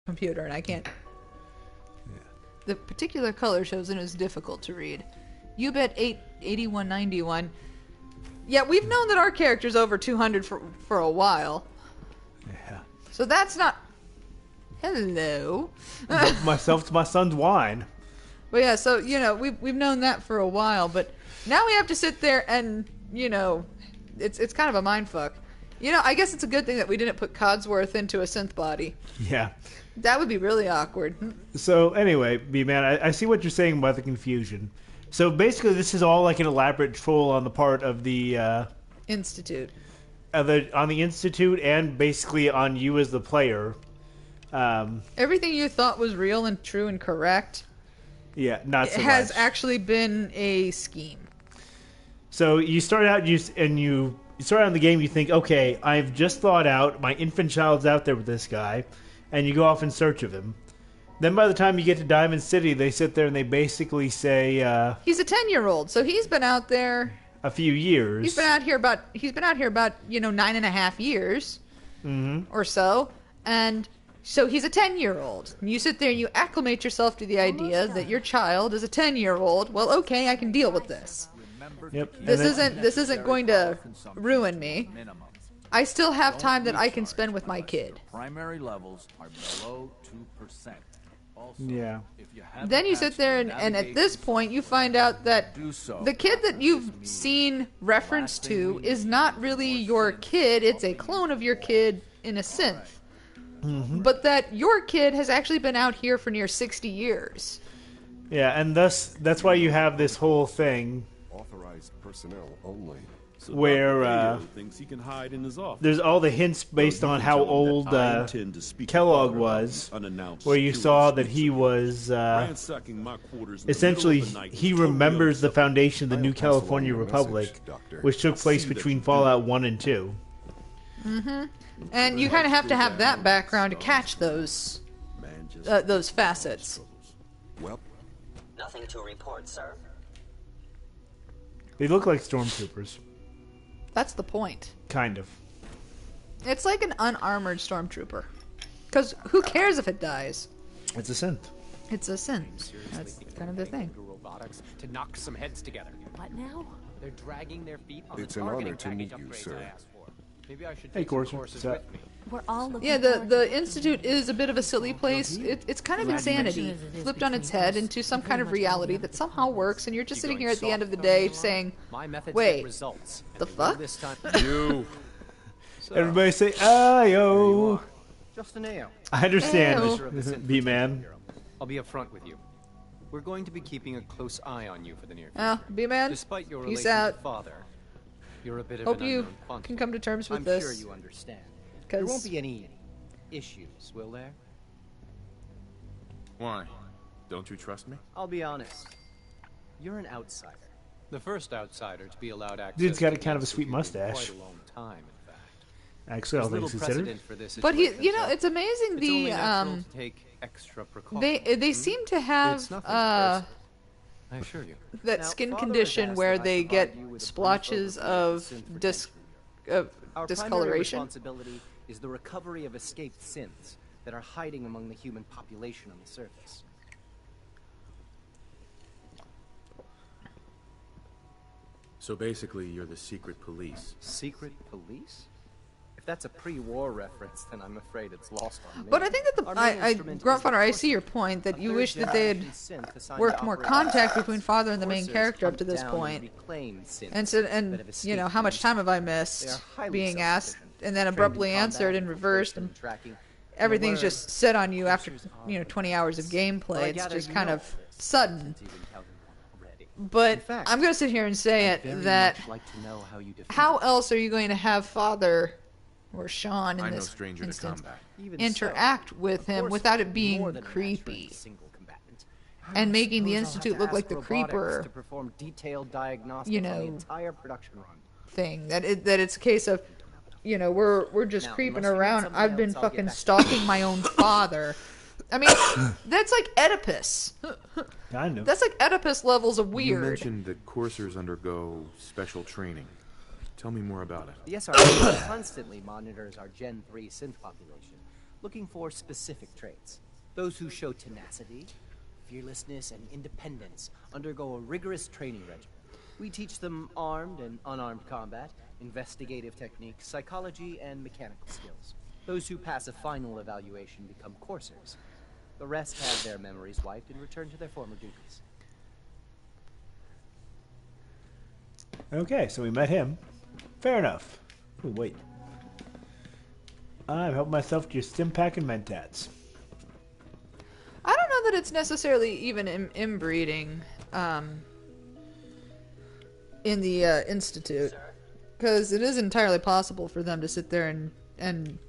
computer, and I can't. Yeah. The particular color shows it is difficult to read. You bet 8191. Yeah, we've known that our character's over 200 for a while. Yeah. So that's not. Hello. Myself to my son's wine. But yeah, so we've known that for a while, but now we have to sit there and it's kind of a mind fuck. I guess it's a good thing that we didn't put Codsworth into a synth body. Yeah. That would be really awkward. So anyway, B-Man, I see what you're saying about the confusion. So basically, this is all like an elaborate troll on the part of the Institute. On the Institute, and basically on you as the player. Everything you thought was real and true and correct. Yeah, not so much. It has actually been a scheme. So you start out, you start out in the game. You think, okay, I've just thought out. My infant child's out there with this guy, and you go off in search of him. Then by the time you get to Diamond City, they sit there and they basically say he's a 10-year-old, so he's been out there a few years. He's been out here about 9.5 years or so, and so he's a 10-year-old. You sit there and you acclimate yourself to the idea that your child is a 10-year-old. Well, okay, I can deal with this. Yep. This isn't going to ruin me. I still have time that I can spend with my kid. Primary levels are below 2%. Yeah. Then you sit there and at this point you find out that the kid that you've seen reference to is not really your kid. It's a clone of your kid in a synth. Mm-hmm. But that your kid has actually been out here for near 60 years. Yeah, and that's why you have this whole thing. Authorized personnel only. Where thinks he can hide in his office. There's all the hints based on how old Kellogg was, where you saw that he was essentially he remembers the foundation of the New California Republic, which took place between Fallout 1 and 2. Mm-hmm. And you kind of have to have that background to catch those facets. Well, nothing to report, sir. They look like stormtroopers. That's the point. Kind of. It's like an unarmored stormtrooper. Because who cares if it dies? It's a synth. It's a synth. That's kind of the thing. Robotics to knock some heads together. What now? They're dragging their feet on it's the an honor targeting to meet package you, upgrades sir. I asked for. Maybe I should Hey, take some Corson. courses What's with me. We're all looking Yeah, the Institute is a bit of a silly place. It's kind of insanity flipped on its head into some kind of reality that somehow works, and you're just sitting here at the end of the day saying, wait, the fuck? You. Everybody say, ayo. Just an ale. I understand, B-Man. I'll be upfront with you. We're going to be keeping a close eye on you for the near future. Oh, B-Man, Despite your peace relation out. to father, you're a bit of Hope an you unknown quantity. can come to terms with I'm this. sure you understand. There won't be any issues, will there? Why? Don't you trust me? I'll be honest. You're an outsider. The first outsider to be allowed access. Dude's got to a kind of a the sweet Institute in mustache. Quite a long time, in fact. Actually, all There's things little considered. precedent for this But situation, so it's amazing it's only natural the to take extra precautions. they seem to have It's nothing personal, I assure you. that Now, skin Father has condition asked where that I they provide get you with a brief splotches overview of synth discoloration. Our primary responsibility is the recovery of escaped synths that are hiding among the human population on the surface. So basically, you're the secret police. Secret police? If that's a pre-war reference, then I'm afraid it's lost on me. But I think that Gruntfather, I see your point that you wish that they had worked more contact between father and the main character up to this point. And so, how much time have I missed being asked and then abruptly answered and reversed, and everything's just set on you after 20 hours of gameplay. It's just kind of sudden. But I'm going to sit here and say it that how else are you going to have father or Shaun in this instance interact with him without it being creepy and making the Institute look like the creeper, thing. That it's a case of, we're just creeping around. I've been fucking stalking my own father. I mean, that's like Oedipus. Kind of. That's like Oedipus levels of weird. You mentioned that coursers undergo special training. Tell me more about it. The SRE constantly monitors our Gen 3 synth population, looking for specific traits. Those who show tenacity, fearlessness, and independence undergo a rigorous training regimen. We teach them armed and unarmed combat, investigative techniques, psychology, and mechanical skills. Those who pass a final evaluation become coursers. The rest have their memories wiped and return to their former duties. Okay, so we met him. Fair enough. Ooh, wait. I'm helping myself to your stim pack and mentats. I don't know that it's necessarily even inbreeding in the Institute. Because it is entirely possible for them to sit there and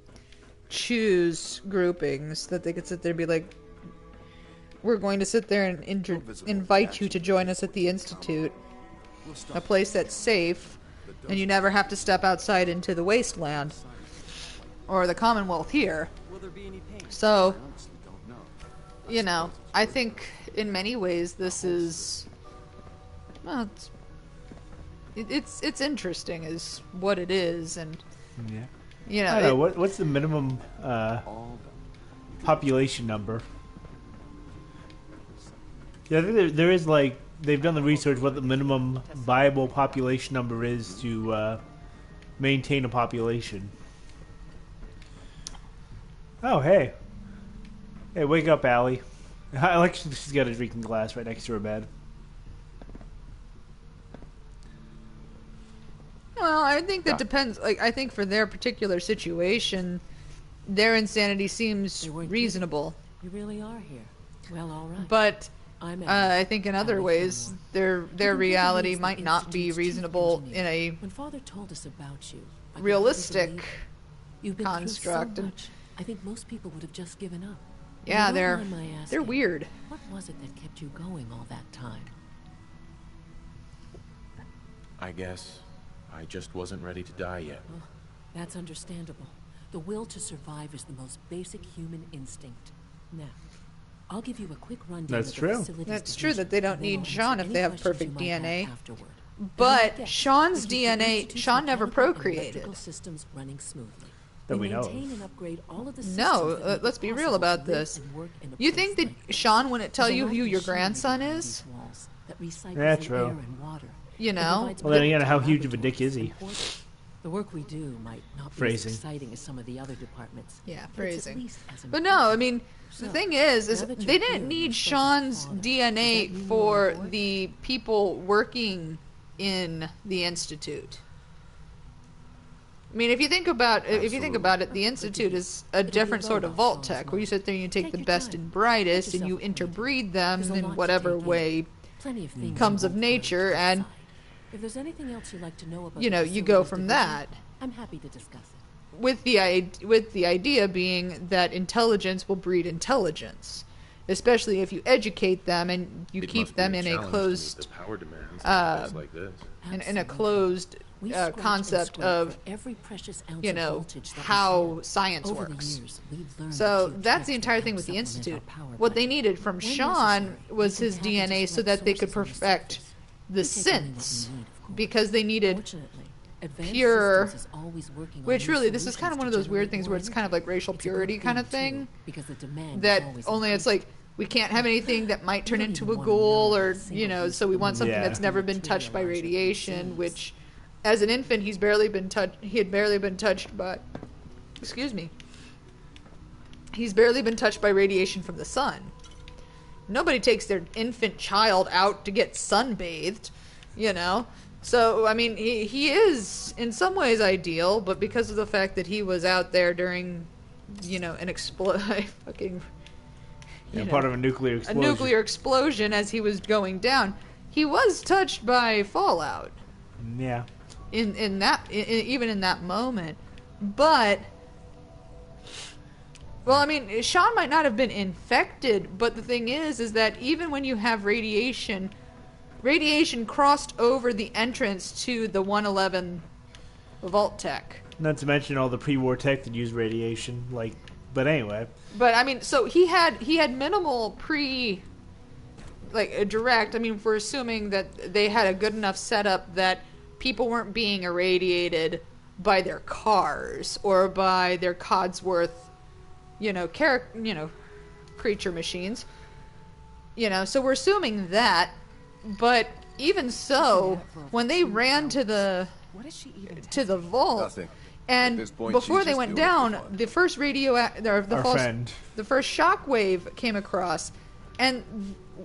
choose groupings that they could sit there and be like, we're going to sit there and invite you to join us at the Institute, a place that's safe, and you never have to step outside into the wasteland or the Commonwealth here. So, you know, I think in many ways this is, well, it's interesting is what it is, and yeah, you know, I don't know what's the minimum population number. Yeah, I think there is, like, they've done the research what the minimum viable population number is to maintain a population. Oh, hey. Hey, wake up, Allie. I like she's got a drinking glass right next to her bed. Well, I think that depends. Like, I think for their particular situation, their insanity seems reasonable. You really are here. Well, all right. But I think in other ways, their reality might not be reasonable in a when Father told us about you, realistic you've been construct. Through so much, I think most people would have just given up. Yeah, they're weird. What was it that kept you going all that time? I guess I just wasn't ready to die yet. Well, that's understandable. The will to survive is the most basic human instinct. Now, I'll give you a quick rundown. That's true. That's true that they don't need Shaun if they have perfect DNA. But Shaun's DNA, Shaun never procreated. Systems running smoothly. That we know of. No, let's be real about this. You think that Shaun wouldn't tell you who your grandson is? Yeah, true. You know? Well, then again, how huge of a dick is he? The work we do might not be as exciting as some of the other departments. Yeah, phrasing. But no, I mean, the thing is they didn't need Shaun's DNA for the people working in the Institute. I mean, if you think about it, the Institute is a different sort of vault tech, where you sit there and you take the best and brightest and you interbreed them in whatever way comes of nature, and if there's anything else you'd like to know about, you know, you go from that. I'm happy to discuss it. With the idea being that intelligence will breed intelligence, especially if you educate them and you keep them in a closed power demands like this. in a closed concept of, you know, how science works. So that's the entire thing with the Institute. What they needed from Shaun was his DNA so that they could perfect the synths, because they needed pure, which really, this is kind of one of those weird things where it's kind of like racial purity kind of thing, that only it's like, we can't have anything that might turn into a ghoul, or, you know, so we want something that's never been touched by radiation, which, as an infant, he had barely been touched by, he's barely been touched by radiation from the sun. Nobody takes their infant child out to get sunbathed, you know? So, I mean, he is, in some ways, ideal, but because of the fact that he was out there during, you know, an part of a nuclear explosion. A nuclear explosion as he was going down, he was touched by fallout. Yeah. Even in that moment. But, well, I mean, Shaun might not have been infected, but the thing is that even when you have radiation crossed over the entrance to the 111 Vault Tech. Not to mention all the pre-war tech that used radiation, like, but anyway. But, I mean, so he had minimal direct, I mean, if we're assuming that they had a good enough setup that people weren't being irradiated by their cars or by their Codsworth creature machines. So we're assuming that, but even so, when they ran to the vault, Nothing. and At this point, before she's they just went doing it for down, fun. the first the first shockwave came across, and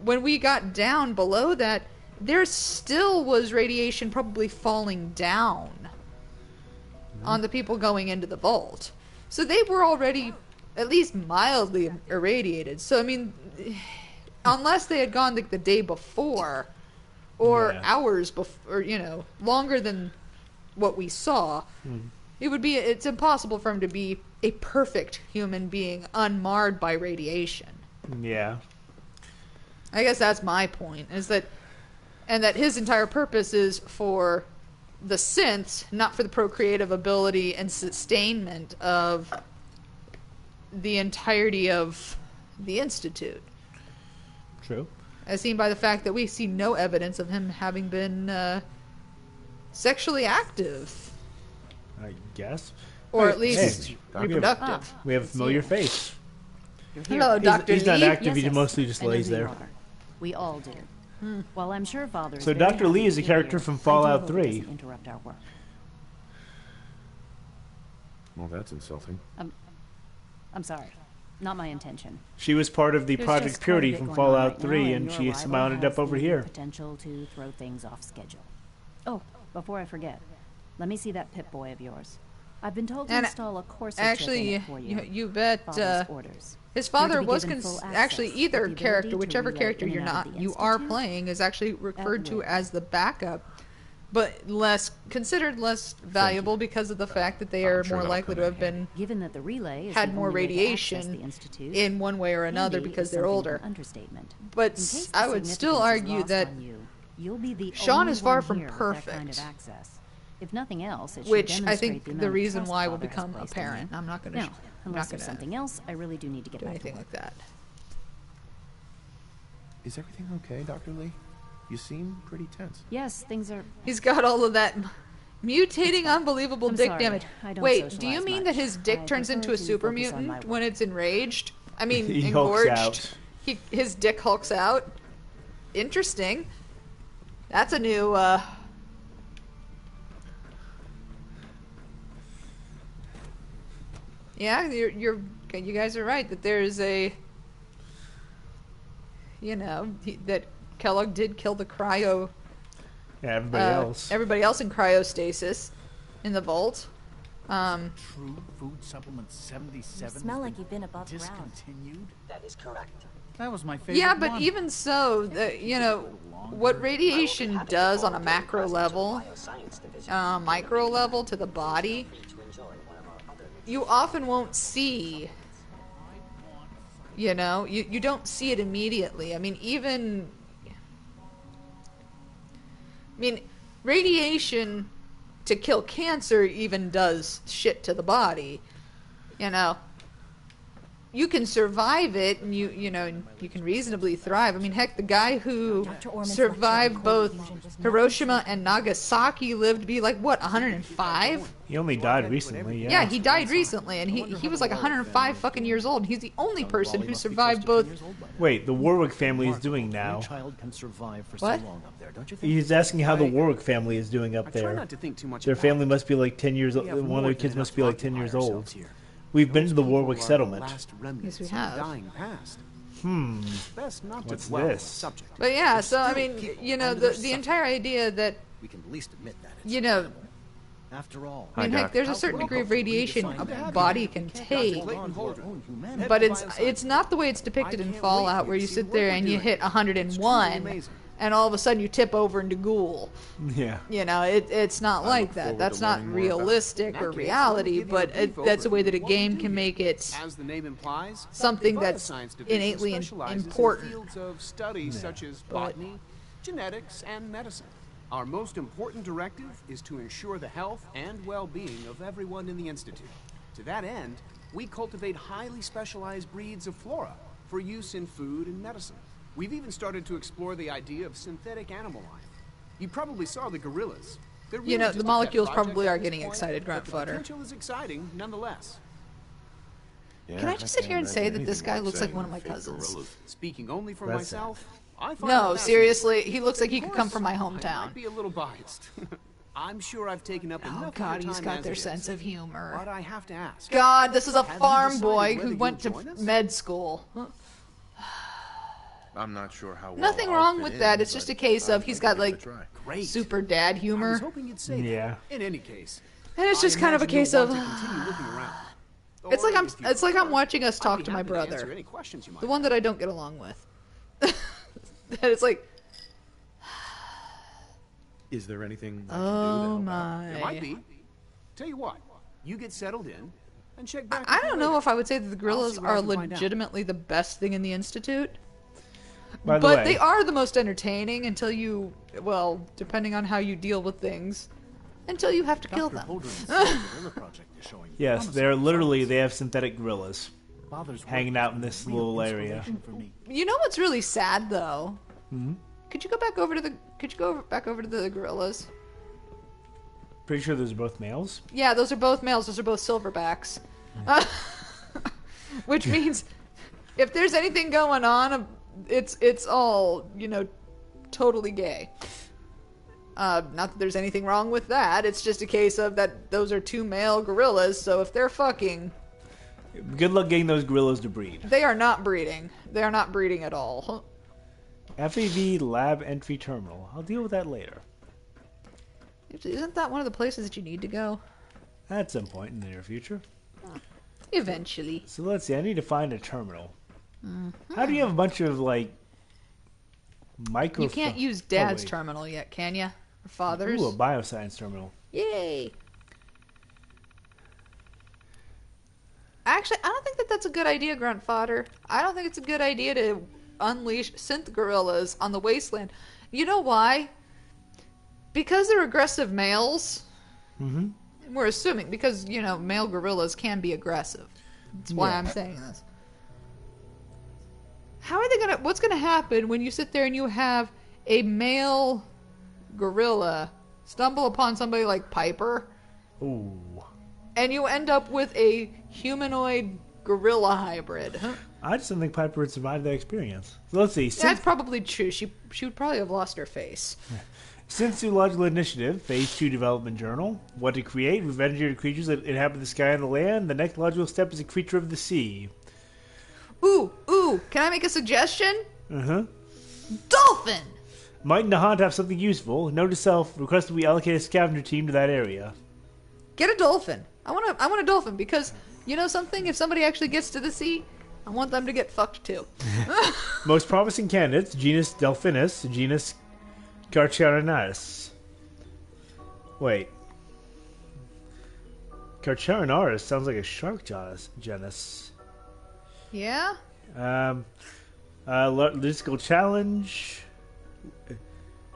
when we got down below that, there still was radiation probably falling down on the people going into the vault. So they were already at least mildly irradiated. So, I mean, unless they had gone the day before or hours before, or, longer than what we saw, it's impossible for him to be a perfect human being unmarred by radiation. Yeah. I guess that's my point, and that his entire purpose is for the synths, not for the procreative ability and sustainment of the entirety of the Institute. True. As seen by the fact that we see no evidence of him having been sexually active. I guess. Or at least reproductive. We have a familiar face. Hello, Dr. He's not Lee. active, he mostly just lays there. We all do. Well, I'm sure Father is So very Dr. Lee happy is a to character hear. from I do Fallout hope it 3. doesn't interrupt our work. Well, that's insulting. I'm sorry. Not my intention. She was part of the There's Project just quite a Purity bit from going Fallout on right 3, now, and your she arrival somehow ended has up over the here. Potential to throw things off schedule. Oh, before I forget, let me see that Pip-Boy of yours. I've been told to And install a Corsa actually, chip in it for you. you bet. Father's orders. His You're father to be was given full access actually with either the ability character, to whichever relay character in and out of the you are Institute playing, is actually referred to will. as the backup, but considered less valuable because of the fact that they are sure more that'll likely come to in have been Given that the relay is had the more only way to access radiation the Institute, in one way or another handy because is they're something of older. an understatement. But In case I the would still significance is argue lost that on you'll be the Shaun only is far one from here with that kind of perfect. access. If nothing else, it should which I demonstrate think the the amount of reason trust why will Father has become placed in you. apparent. I'm not going to Now, unless there's something else, I really do need to get do back to anything work. like that. Is everything okay, Dr. Lee? You seem pretty tense. Yes, things are. He's got all of that mutating, unbelievable I'm dick sorry, damage. I don't Wait, do socialize you mean much. that his dick I turns into a prefer to super focus on my mutant work. when it's enraged? I mean, He hulks engorged. out. His dick hulks out. Interesting. That's a new. Yeah, you guys are right that there's a. That Kellogg did kill the cryo. Yeah, everybody else. Everybody else in cryostasis in the vault. True food supplement 77 smell like you've been above ground. discontinued? That is correct. That was my favorite Yeah, but one. even so, what radiation does on a macro level, micro level to the body, you often won't see. You don't see it immediately. I mean, radiation to kill cancer even does shit to the body. You can survive it, and you can reasonably thrive. I mean, heck, the guy who survived both Hiroshima and Nagasaki lived to be like, what, 105? He only died recently, yeah. Yeah, he died recently, and he was like 105 fucking years old, and he's the only person who survived both. Wait, the Warwick family is doing now. Child can survive for What? so long up there, don't you think? He's asking how the Warwick family is doing up I try there. not to think too much Their about family it. must be like 10 years old. We have One of more their than kids must enough be to like 10 years occupy old. ourselves here. We've been to the Those Warwick people are the settlement. last remnants Yes, we of have. the dying past. Best not to What's dwell on the this? subject. But yeah, There's so I still mean, people the under their the entire idea that We can at least admit that. It's after all, I mean, Hi, heck, Doc. there's a certain degree of radiation a body can take, humanity. but it's not the way it's depicted in Fallout, where you sit there and you hit 101, and all of a sudden you tip over into ghoul. Yeah. It's not like look that. forward That's to not learning more about it. realistic In that or case, reality, let me give you a but brief that's a way that a overview of what we game do can here. make it As the name implies, something the that's bioscience division innately specializes important. in fields of study such as But- botany, genetics, and medicine. Our most important directive is to ensure the health and well-being of everyone in the Institute. To that end, we cultivate highly specialized breeds of flora for use in food and medicine. We've even started to explore the idea of synthetic animal life. You probably saw the gorillas. They're really just the a molecules pet project probably at are this getting point, excited, but grunt the fodder. potential is exciting nonetheless. Can I just sit here and say that this guy looks like one of my cousins? Speaking only for That's myself, I find No, it seriously, he looks like he could Of come from my course, I hometown. might be a little biased. I'm sure I've taken up enough Oh of God, your he's time got as their it is. sense of humor. But I have to ask. God, this is a Have you farm decided boy whether who went to you'll join us? med school. I'm not sure how well Nothing I'll wrong fit with in, that. It's but just a case of he's got I'd give it like a try. Great. super dad I was humor, hoping you'd say Yeah. that. In any case, and it's just I kind of a imagine you'll case of. want to continue looking around. It's like Or, I'm. if you It's like I'm prefer, watching us I'd talk be to my happy answer brother, any questions you might the one that I don't get along with. That it's like, Is there anything I can do to oh help out? my. There might be. Tell you what, you get settled in and check back. I with me don't know later. if I would say that the gorillas see what I are can find out. legitimately the best thing in the Institute. By the But way, they are the most entertaining until you, well, depending on how you deal with things, until you have to kill them. yes, they're literally, they have synthetic gorillas Father's work hanging has out in been a this real little area. inspiration for me. You know what's really sad though? Hmm? Could you go back over to the? Could you go back over to the gorillas? Pretty sure those are both males. Yeah, those are both males. Those are both silverbacks. Which means, if there's anything going on, it's all, you know, totally gay. Not that there's anything wrong with that. It's just a case of that those are two male gorillas. So if they're fucking, Good luck getting those gorillas to breed. they are not breeding. They are not breeding at all. FAV Lab Entry Terminal. I'll deal with that later. Isn't that one of the places that you need to go? At some point in the near future. Eventually. So let's see, I need to find a terminal. How do you have a bunch of, like, micro... You can't use Dad's wait. terminal yet, can you? Or Father's? Ooh, a bioscience terminal. Yay! Actually, I don't think that that's a good idea, Grunt Fodder. I don't think it's a good idea to unleash synth gorillas on the wasteland. You know why? Because they're aggressive males. Mm-hmm. We're assuming, because, you know, male gorillas can be aggressive. That's why Yeah. I'm saying this. How are they gonna... What's gonna happen when you sit there and you have a male gorilla stumble upon somebody like Piper, Ooh. and you end up with a humanoid gorilla hybrid? Huh? I just don't think Piper would survive that experience. So let's see. That's probably true. She would probably have lost her face. Synth Zoological Initiative, Phase 2 Development Journal. What to create? We've engineered creatures that inhabit the sky and the land. The next logical step is a creature of the sea. Ooh, can I make a suggestion? Uh-huh. Dolphin! Might Nahant have something useful? Note to self, request that we allocate a scavenger team to that area. Get a dolphin. I want a dolphin because, you know something? If somebody actually gets to the sea, I want them to get fucked too. Most promising candidates, genus Delphinus, genus Carcharinaris. Wait. Carcharinaris sounds like a shark genus. Yeah? Logistical challenge.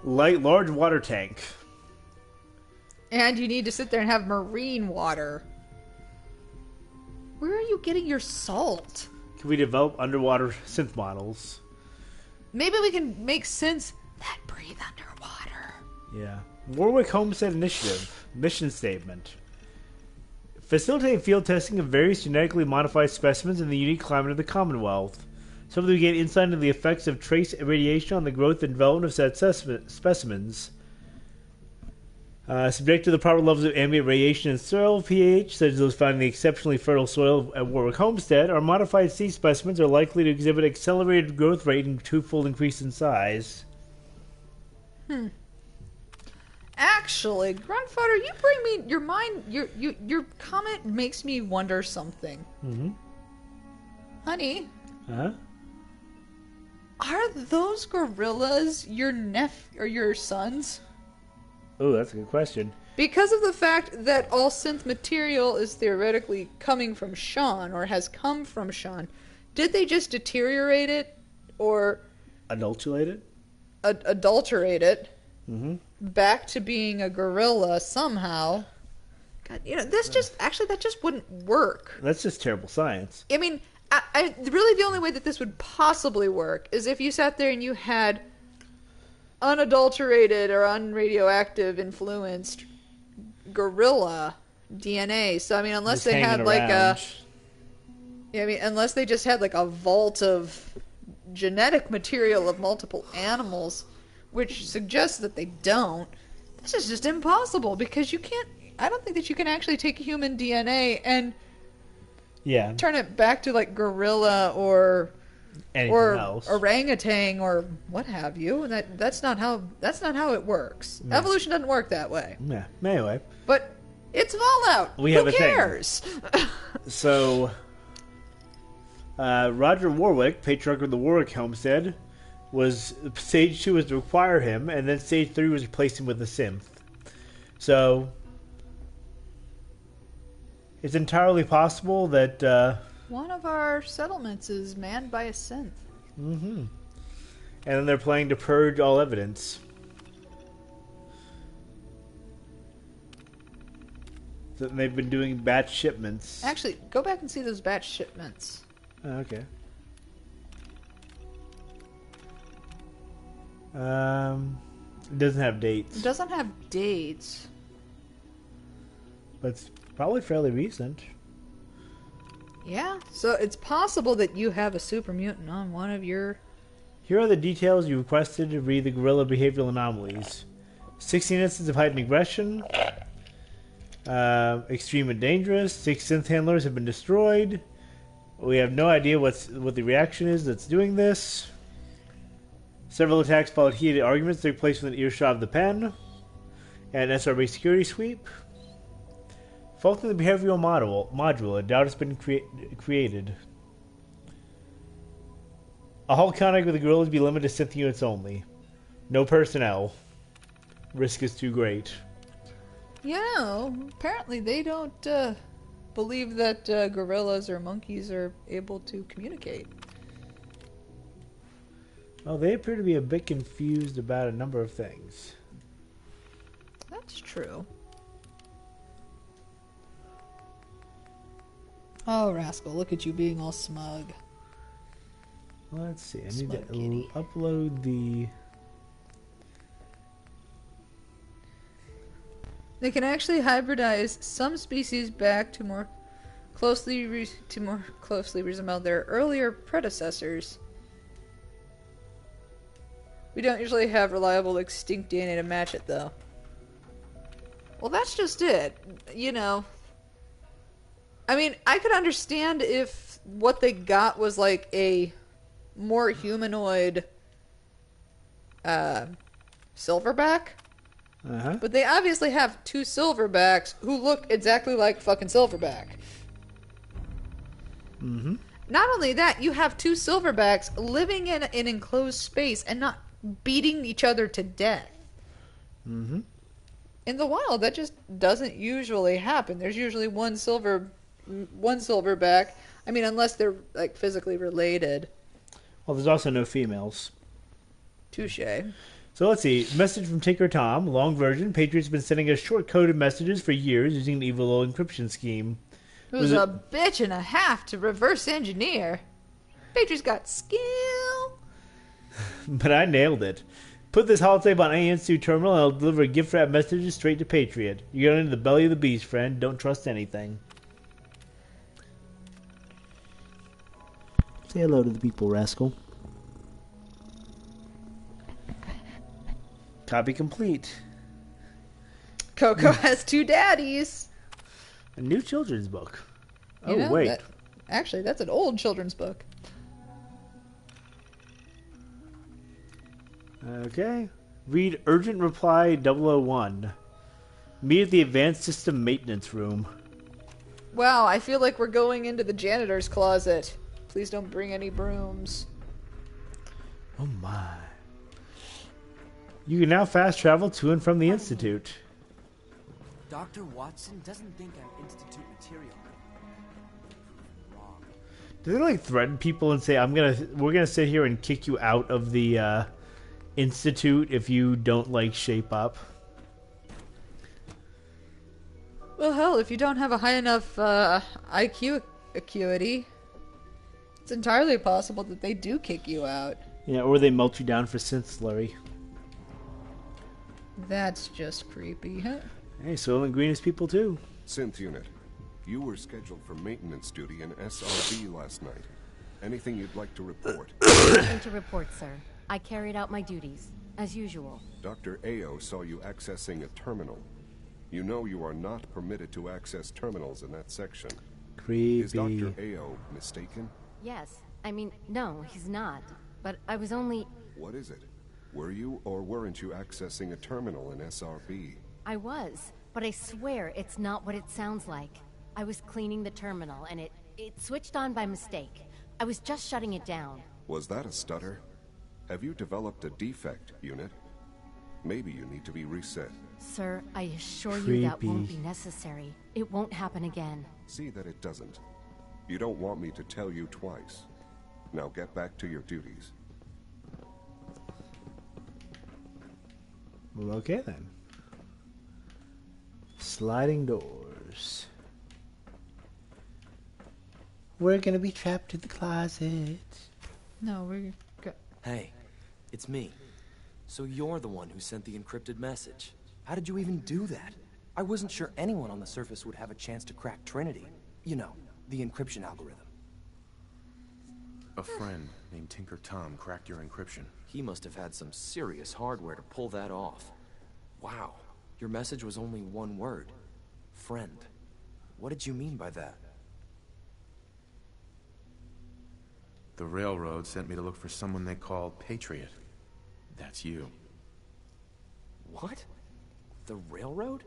Large water tank. And you need to sit there and have marine water. Where are you getting your salt? Can we develop underwater synth models? Maybe we can make synths that breathe underwater. Yeah. Warwick Homestead Initiative. Mission statement. Facilitate field testing of various genetically modified specimens in the unique climate of the Commonwealth. So that we gain insight into the effects of trace irradiation on the growth and development of said specimens. Subject to the proper levels of ambient radiation and soil pH, such as those found in the exceptionally fertile soil at Warwick Homestead, our modified seed specimens are likely to exhibit accelerated growth rate and twofold increase in size. Actually, Grandfather, you bring me your mind. Your comment makes me wonder something. Mm-hmm. Honey, Huh? are those gorillas your or your sons? Oh, that's a good question. Because of the fact that all synth material is theoretically coming from Shaun, or has come from Shaun, did they just deteriorate it, or Adulterated? adulterate it Mm-hmm. back to being a gorilla somehow? God, you know, this just actually that just wouldn't work. That's just terrible science. I mean, I really the only way that this would possibly work is if you sat there and you had unadulterated or unradioactive influenced gorilla DNA. So I mean, unless Just they had hanging like around. Yeah, I mean, unless they just had like a vault of genetic material of multiple animals, which suggests that they don't. This is just impossible because you can't. I don't think that you can actually take human DNA and turn it back to like gorilla or anything else, orangutan or what have you. And that's not how it works. Yeah. Evolution doesn't work that way. Yeah. Anyway, but it's Fallout. Who cares? So, Roger Warwick, patriarch of the Warwick homestead, was stage 2 was to acquire him, and then stage 3 was to replace him with a synth. So, it's entirely possible that one of our settlements is manned by a synth. Mm-hmm. And then they're planning to purge all evidence. So they've been doing batch shipments. Actually, go back and see those batch shipments. Oh, okay. It doesn't have dates. It doesn't have dates. But it's probably fairly recent. Yeah, so it's possible that you have a super mutant on one of your... Here are the details you requested to read the gorilla behavioral anomalies. 16 instances of heightened aggression. Extreme and dangerous. 6 synth handlers have been destroyed. We have no idea what the reaction is that's doing this. Several attacks followed heated arguments that took place within earshot of the pen. And SRB security sweep. Fault in the behavioral module. A doubt has been created. All contact with the gorillas be limited to synth units only. No personnel. Risk is too great. You know, apparently they don't believe that gorillas or monkeys are able to communicate. Well, they appear to be a bit confused about a number of things. That's true. Oh, rascal, look at you being all smug. Let's see, I need to upload the... They can actually hybridize some species back to more closely resemble their earlier predecessors. We don't usually have reliable extinct DNA to match it, though. Well, that's just it. You know. I mean, I could understand if what they got was like a more humanoid silverback. Uh-huh. But they obviously have 2 silverbacks who look exactly like fucking silverback. Mm-hmm. Not only that, you have 2 silverbacks living in an enclosed space and not beating each other to death. Mm-hmm. In the wild, that just doesn't usually happen. There's usually one silverback. I mean, unless they're like physically related. Well, there's also no females. Touché. So let's see. Message from Tinker Tom. Long version. Patriot's been sending us short-coded messages for years using an evil little encryption scheme. It was a bitch and a half to reverse engineer. Patriot's got skill. But I nailed it. Put this holotape on any Institute terminal and I'll deliver gift wrap messages straight to Patriot. You're going into the belly of the beast, friend. Don't trust anything. Say hello to the people, rascal. Copy complete. Coco has 2 daddies. A new children's book. You know, wait. Actually, that's an old children's book. Okay. Read Urgent Reply 001. Meet at the Advanced System Maintenance Room. Wow, I feel like we're going into the janitor's closet. Please don't bring any brooms. Oh my. You can now fast travel to and from the Institute. Dr. Watson doesn't think I'm Institute material. Wrong. Do they like threaten people and say, we're gonna sit here and kick you out of the Institute if you don't like shape up? Well, hell, if you don't have a high enough IQ acuity, it's entirely possible that they do kick you out. Yeah, or they melt you down for synth slurry. That's just creepy, huh? Hey, Soylent Green is people too. Synth unit. You were scheduled for maintenance duty in SRB last night. Anything you'd like to report? Nothing to report, sir. I carried out my duties, as usual. Dr. Ao saw you accessing a terminal. You know you are not permitted to access terminals in that section. Creepy. Is Dr. Ao mistaken? Yes. I mean, no, he's not. But I was only... What is it? Were you or weren't you accessing a terminal in SRB? I was, but I swear it's not what it sounds like. I was cleaning the terminal, and it switched on by mistake. I was just shutting it down. Was that a stutter? Have you developed a defect, Unit? Maybe you need to be reset. Sir, I assure you that won't be necessary. It won't happen again. See that it doesn't. You don't want me to tell you twice. Now get back to your duties. Well, okay then. Sliding doors. We're gonna be trapped in the closet. No, we're good. Hey, it's me. So you're the one who sent the encrypted message. How did you even do that? I wasn't sure anyone on the surface would have a chance to crack Trinity. You know, the encryption algorithm. A friend named Tinker Tom cracked your encryption. He must have had some serious hardware to pull that off. Wow, your message was only one word. Friend. What did you mean by that? The railroad sent me to look for someone they call Patriot. That's you. What? The railroad?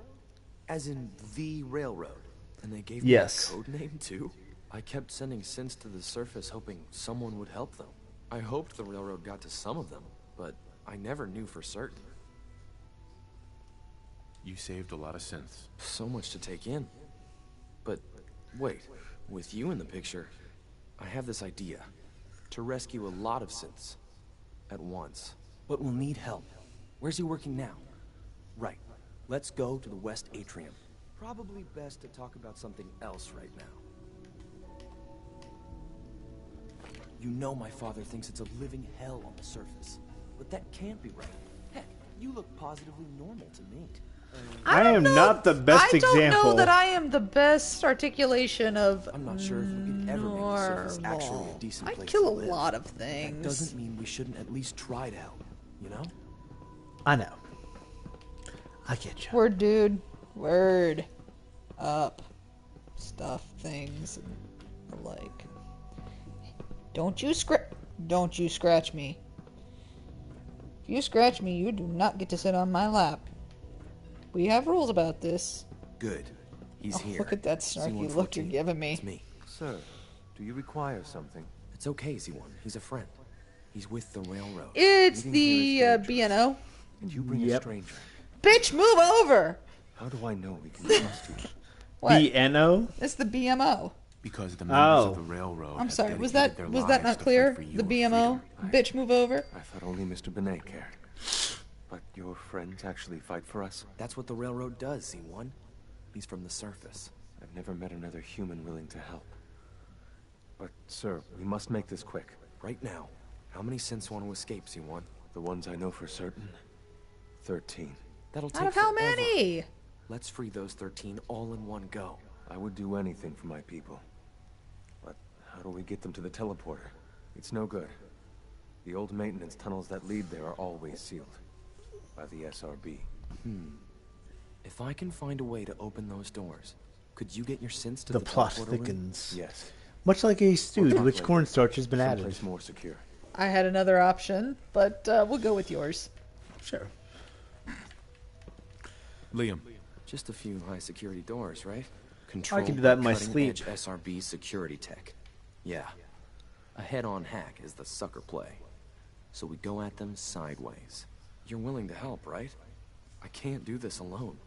As in the railroad? And they gave me Yes. a code name too? I kept sending synths to the surface hoping someone would help them. I hoped the railroad got to some of them, but I never knew for certain. You saved a lot of synths. So much to take in. But wait, with you in the picture, I have this idea. To rescue a lot of synths. At once. But we'll need help. Where's he working now? Right. Let's go to the West Atrium. Probably best to talk about something else right now. You know my father thinks it's a living hell on the surface. But that can't be right. Heck, you look positively normal to me. I am not the best example. I don't know that I am the best articulation of I'm not sure if we could ever make the surface actually a decent I place kill to a live. lot of things. That doesn't mean we shouldn't at least try to help, you know? I know. I get you. Word, dude. Word. Up. Stuff, things, and the like. Don't you scratch me. If you scratch me, you do not get to sit on my lap. We have rules about this. Good. He's here. Look at that snarky look you're giving me. It's me. Sir, do you require something? It's okay, Z1. He's a friend. He's with the railroad. It's the B&O. And you bring a stranger. Bitch, move over! How do I know we can trust you? What? B&O? It's the BMO. Because the members of the Oh. railroad. I'm have sorry, was dedicated that their not lives to clear? fight for The your BMO? freedom. Bitch, move over. I thought only Mr. Benet cared. But your friends actually fight for us? That's what the railroad does, Z1. He's from the surface. I've never met another human willing to help. But, sir, we must make this quick. Right now, how many synths want to escape, Z1? The ones I know for certain, 13. That'll take Out of how forever. many? Let's free those 13 all in one go. I would do anything for my people. But how do we get them to the teleporter? It's no good. The old maintenance tunnels that lead there are always sealed. By the SRB. If I can find a way to open those doors, could you get your synths to The the plot teleporter room? thickens. Yes. Much like a stew to which cornstarch has been added. Someplace more secure. I had another option, but we'll go with yours. Sure. Liam. Just a few high security doors, right? I can do that in my cutting-edge sleep. SRB security tech. Yeah. A head-on hack is the sucker play. So we go at them sideways. You're willing to help, right? I can't do this alone.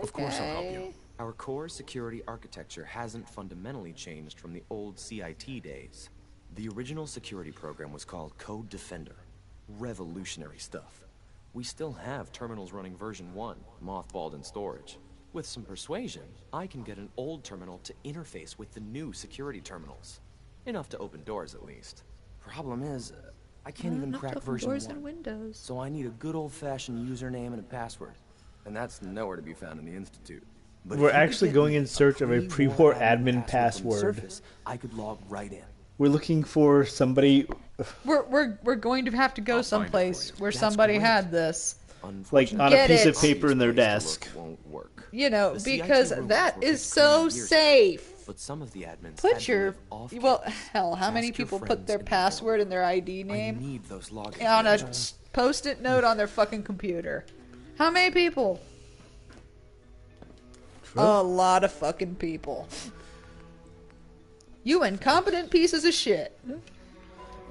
Of course I'll help you. Our core security architecture hasn't fundamentally changed from the old CIT days. The original security program was called Code Defender. Revolutionary stuff. We still have terminals running version 1, mothballed in storage. With some persuasion, I can get an old terminal to interface with the new security terminals. Enough to open doors, at least. Problem is, I can't even Enough to crack open version doors 1. and windows. So I need a good old-fashioned username and a password. And that's nowhere to be found in the Institute. But we're if you could actually get going me in search of a pre-war admin from the password. surface, I could log right in. We're looking for somebody. We're going to have to go someplace where somebody had this. Like on a piece of paper in their desk. Won't work. You know, The because CIT that rules were is so fixed 20 years safe. ago, but some of the admins Put had to your live off well, campus. hell, how many Ask your people put friends their in the password and their ID name need those login on a credentials. post-it note on their fucking computer? How many people? A lot of fucking people. You incompetent pieces of shit.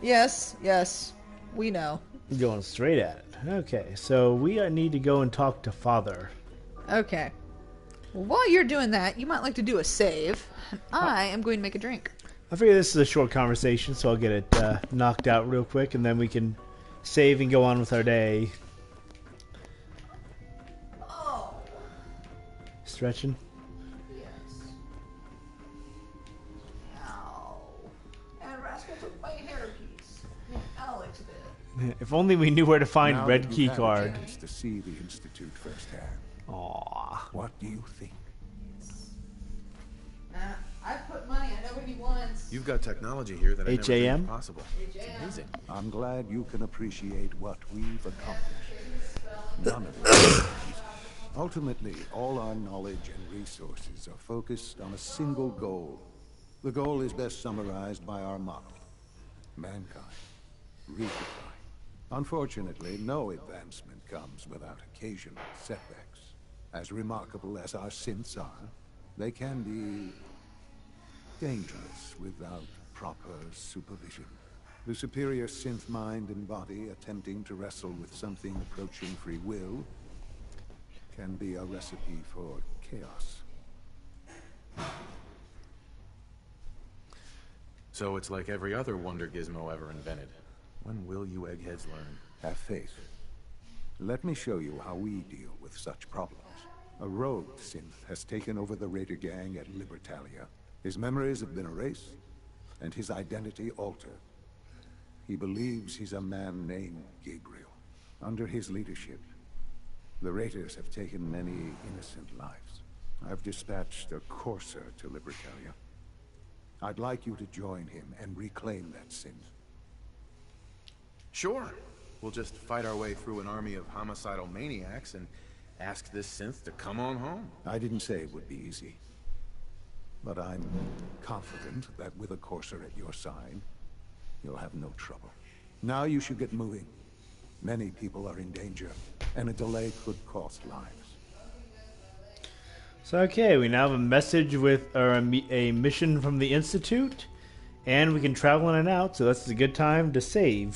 Yes, we know. Going straight at it. Okay, so we need to go and talk to Father. Okay. Well, while you're doing that, you might like to do a save. I am going to make a drink. I figure this is a short conversation, so I'll get it knocked out real quick, and then we can save and go on with our day. Oh. Stretching? Yes. Ow. And Rascal took my hairpiece. Alex did. If only we knew where to find Now red that key you've had a card. chance to see the Institute firsthand. Aww. What do you think? I put money. I know what he wants. You've got technology here that I never HAM? dreamed possible. It's amazing. I'm glad you can appreciate what we've accomplished. None of it is easy. Ultimately, all our knowledge and resources are focused on a single goal. The goal is best summarized by our motto: mankind redefined. Unfortunately, no advancement comes without occasional setbacks. As remarkable as our synths are, they can be dangerous without proper supervision. The superior synth mind and body attempting to wrestle with something approaching free will can be a recipe for chaos. So it's like every other wonder gizmo ever invented. When will you eggheads learn? Have faith. Let me show you how we deal with such problems. A rogue synth has taken over the raider gang at Libertalia. His memories have been erased, and his identity altered. He believes he's a man named Gabriel. Under his leadership, the raiders have taken many innocent lives. I've dispatched a courser to Libertalia. I'd like you to join him and reclaim that synth. Sure. We'll just fight our way through an army of homicidal maniacs and ask this synth to come on home. I didn't say it would be easy. But I'm confident that with a courser at your side, you'll have no trouble. Now you should get moving. Many people are in danger, and a delay could cost lives. So okay, we now have a message with or a mission from the Institute, and we can travel in and out, so that's a good time to save.